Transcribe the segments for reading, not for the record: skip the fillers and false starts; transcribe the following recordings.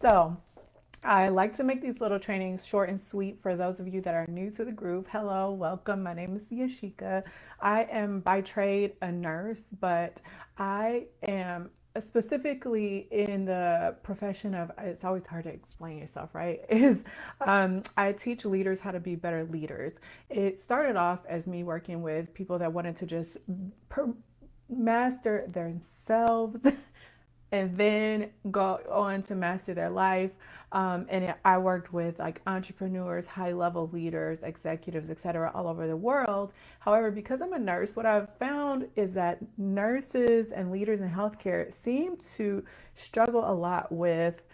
So, I like to make these little trainings short and sweet for those of you that are new to the group. Hello, welcome. My name is Yashika. I am by trade a nurse, but I am specifically in the profession of, it's always hard to explain yourself, right? I teach leaders how to be better leaders. It started off as me working with people that wanted to just per- master themselves and then go on to master their life. I worked with like entrepreneurs, high level leaders, executives, etc., all over the world. However, because I'm a nurse, what I've found is that nurses and leaders in healthcare seem to struggle a lot with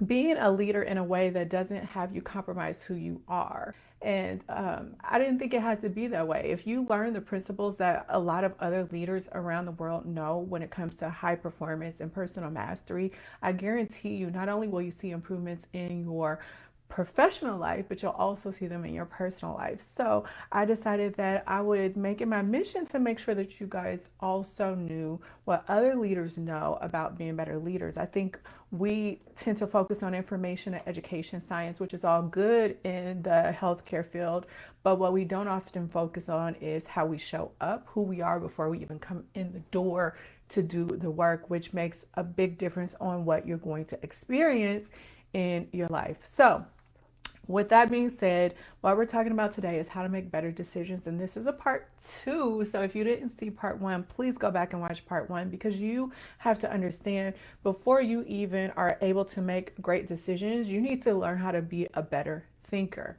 being a leader in a way that doesn't have you compromise who you are. And I didn't think it had to be that way. If you learn the principles that a lot of other leaders around the world know when it comes to high performance and personal mastery, I guarantee you not only will you see improvements in your professional life, but you'll also see them in your personal life. So I decided that I would make it my mission to make sure that you guys also knew what other leaders know about being better leaders. I think we tend to focus on information and education science, which is all good in the healthcare field. But what we don't often focus on is how we show up, who we are before we even come in the door to do the work, which makes a big difference on what you're going to experience in your life. So, with that being said, what we're talking about today is how to make better decisions. And this is a part two. So if you didn't see part one, please go back and watch part one, because you have to understand before you even are able to make great decisions, you need to learn how to be a better thinker.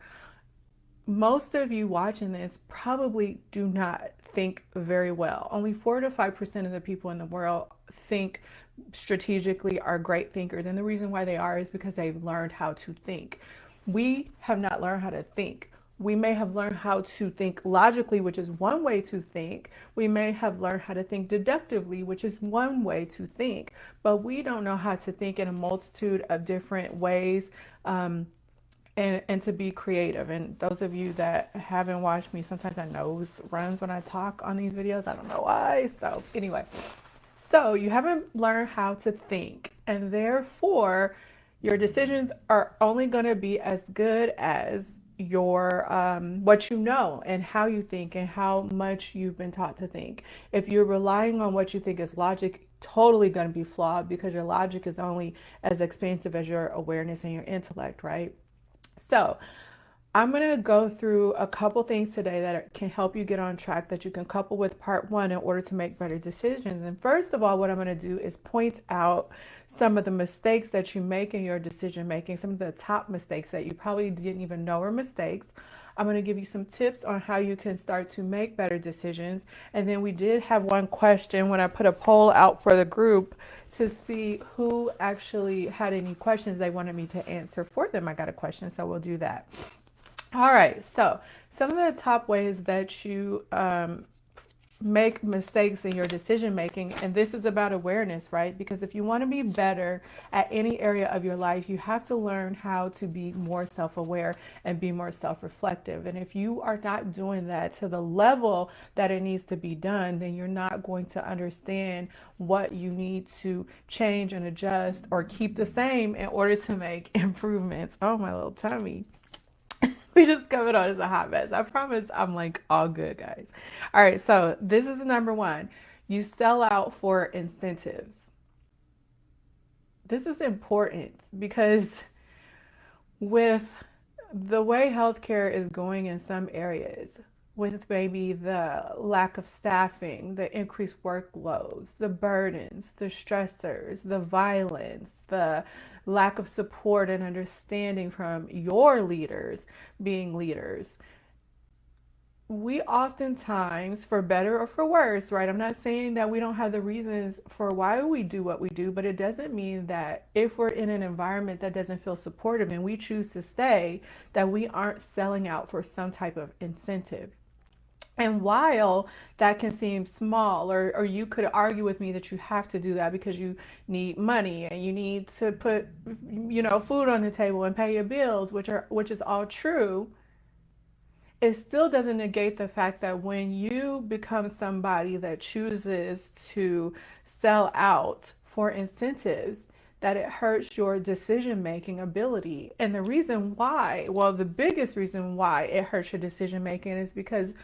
Most of you watching this probably do not think very well. Only 4 to 5% of the people in the world think strategically, are great thinkers. And the reason why they are is because they've learned how to think. We have not learned how to think. We may have learned how to think logically, which is one way to think. We may have learned how to think deductively, which is one way to think. But we don't know how to think in a multitude of different ways. And to be creative. And those of you that haven't watched me, sometimes my nose runs when I talk on these videos. I don't know why. So anyway, so you haven't learned how to think, and therefore your decisions are only going to be as good as your what you know and how you think and how much you've been taught to think. If you're relying on what you think is logic, totally going to be flawed, because your logic is only as expansive as your awareness and your intellect, right? So I'm going to go through a couple things today that can help you get on track, that you can couple with part one in order to make better decisions. And first of all, what I'm going to do is point out some of the mistakes that you make in your decision making, some of the top mistakes that you probably didn't even know were mistakes. I'm going to give you some tips on how you can start to make better decisions. And then we did have one question when I put a poll out for the group to see who actually had any questions they wanted me to answer for them. I got a question, so we'll do that. All right, so some of the top ways that you make mistakes in your decision making, and this is about awareness, right? Because if you want to be better at any area of your life, you have to learn how to be more self-aware and be more self-reflective. And if you are not doing that to the level that it needs to be done, then you're not going to understand what you need to change and adjust or keep the same in order to make improvements. Oh, my little tummy. We just coming on as a hot mess. I promise I'm like all good, guys. All right, so this is the number one. You sell out for incentives. This is important because with the way healthcare is going in some areas, with maybe the lack of staffing, the increased workloads, the burdens, the stressors, the violence, the lack of support and understanding from your leaders being leaders, we oftentimes, for better or for worse, right? I'm not saying that we don't have the reasons for why we do what we do, but it doesn't mean that if we're in an environment that doesn't feel supportive and we choose to stay, that we aren't selling out for some type of incentive. And while that can seem small, or you could argue with me that you have to do that because you need money and you need to put, food on the table and pay your bills, which is all true, it still doesn't negate the fact that when you become somebody that chooses to sell out for incentives, that it hurts your decision making ability. And the reason why, well, the biggest reason why it hurts your decision making is because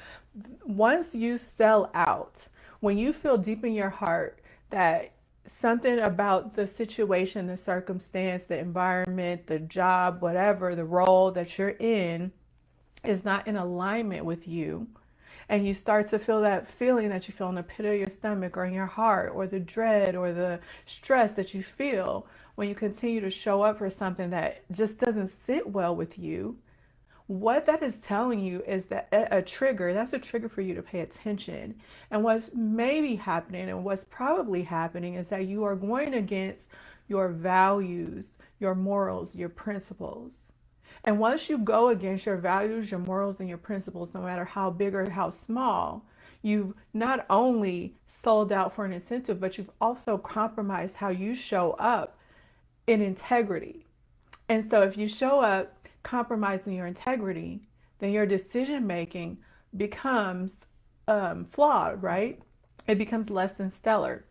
once you sell out, when you feel deep in your heart that something about the situation, the circumstance, the environment, the job, whatever, the role that you're in is not in alignment with you, and you start to feel that feeling that you feel in the pit of your stomach or in your heart, or the dread or the stress that you feel when you continue to show up for something that just doesn't sit well with you, what that is telling you is that that's a trigger for you to pay attention. And what's maybe happening and what's probably happening is that you are going against your values, your morals, your principles. And once you go against your values, your morals, and your principles, no matter how big or how small, you've not only sold out for an incentive, but you've also compromised how you show up in integrity. And so if you show up compromising your integrity, then your decision making becomes flawed, right? It becomes less than stellar.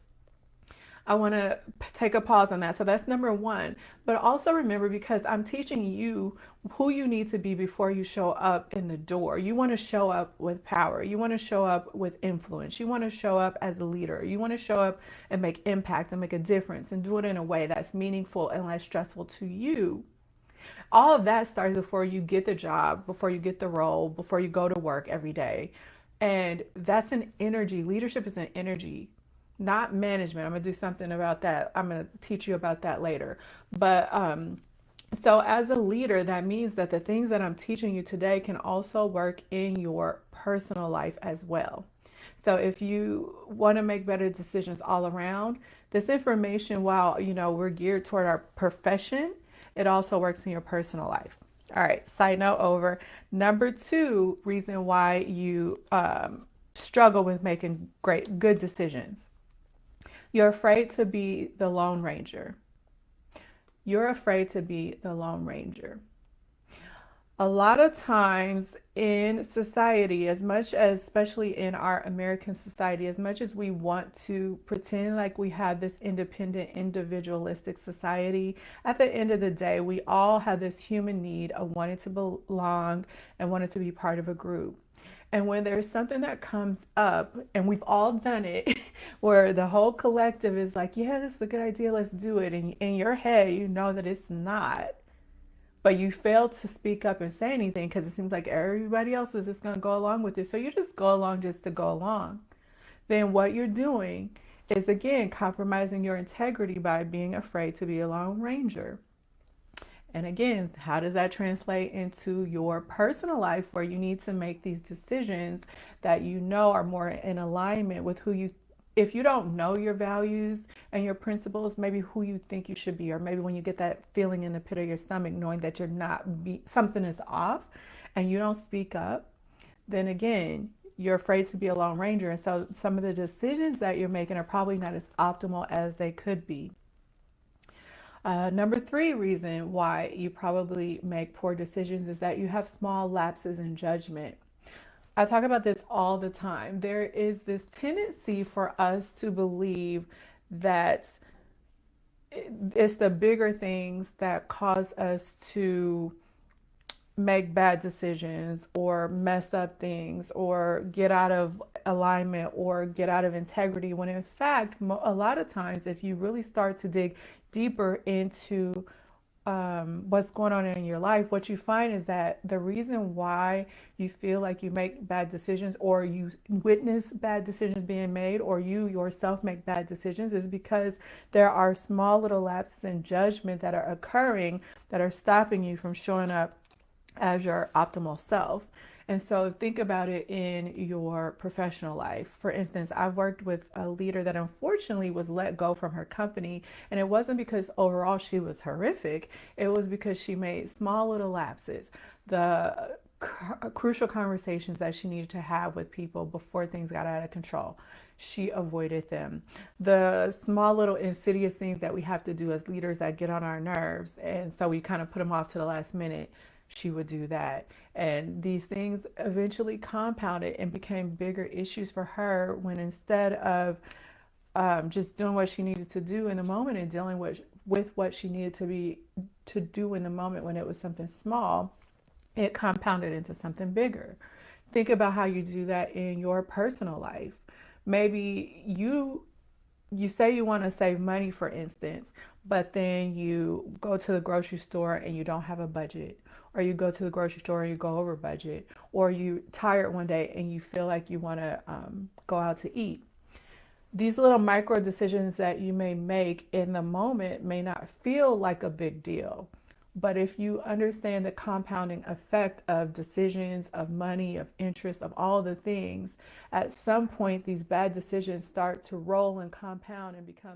I want to take a pause on that. So that's number one. But also remember, because I'm teaching you who you need to be before you show up in the door. You want to show up with power. You want to show up with influence. You want to show up as a leader. You want to show up and make impact and make a difference and do it in a way that's meaningful and less stressful to you. All of that starts before you get the job, before you get the role, before you go to work every day. And that's an energy. Leadership is an energy, not management. I'm going to do something about that. I'm going to teach you about that later. But so as a leader, that means that the things that I'm teaching you today can also work in your personal life as well. So if you want to make better decisions all around, this information, while we're geared toward our profession, it also works in your personal life. All right, side note over. Number two reason why you struggle with making good decisions. You're afraid to be the Lone Ranger. You're afraid to be the Lone Ranger. A lot of times in society, as much as, especially in our American society, as much as we want to pretend like we have this independent, individualistic society, at the end of the day, we all have this human need of wanting to belong and wanting to be part of a group. And when there's something that comes up, and we've all done it, where the whole collective is like, yeah, this is a good idea, let's do it. And in your head, you know that it's not. But you fail to speak up and say anything because it seems like everybody else is just going to go along with it. So you just go along just to go along. Then what you're doing is, again, compromising your integrity by being afraid to be a Lone Ranger. And again, how does that translate into your personal life, where you need to make these decisions that you know are more in alignment with who you, if you don't know your values and your principles, maybe who you think you should be, or maybe when you get that feeling in the pit of your stomach, knowing that you're not, something is off and you don't speak up, then again, you're afraid to be a Lone Ranger. And so some of the decisions that you're making are probably not as optimal as they could be. Number three reason why you probably make poor decisions is that you have small lapses in judgment. I talk about this all the time. There is this tendency for us to believe that it's the bigger things that cause us to make bad decisions or mess up things or get out of alignment or get out of integrity, when in fact, a lot of times, if you really start to dig deeper into what's going on in your life, what you find is that the reason why you feel like you make bad decisions, or you witness bad decisions being made, or you yourself make bad decisions, is because there are small little lapses in judgment that are occurring that are stopping you from showing up as your optimal self. And so think about it in your professional life. For instance, I've worked with a leader that unfortunately was let go from her company. And it wasn't because overall she was horrific. It was because she made small little lapses. The crucial conversations that she needed to have with people before things got out of control, she avoided them. The small little insidious things that we have to do as leaders that get on our nerves, and so we kind of put them off to the last minute, she would do that. And these things eventually compounded and became bigger issues for her, when instead of just doing what she needed to do in the moment and dealing with with what she needed to do in the moment when it was something small, it compounded into something bigger. Think about how you do that in your personal life. Maybe you say you want to save money, for instance, but then you go to the grocery store and you don't have a budget, or you go to the grocery store and you go over budget, or you tired one day and you feel like you want to go out to eat. These little micro decisions that you may make in the moment may not feel like a big deal. But if you understand the compounding effect of decisions, of money, of interest, of all the things, at some point these bad decisions start to roll and compound and become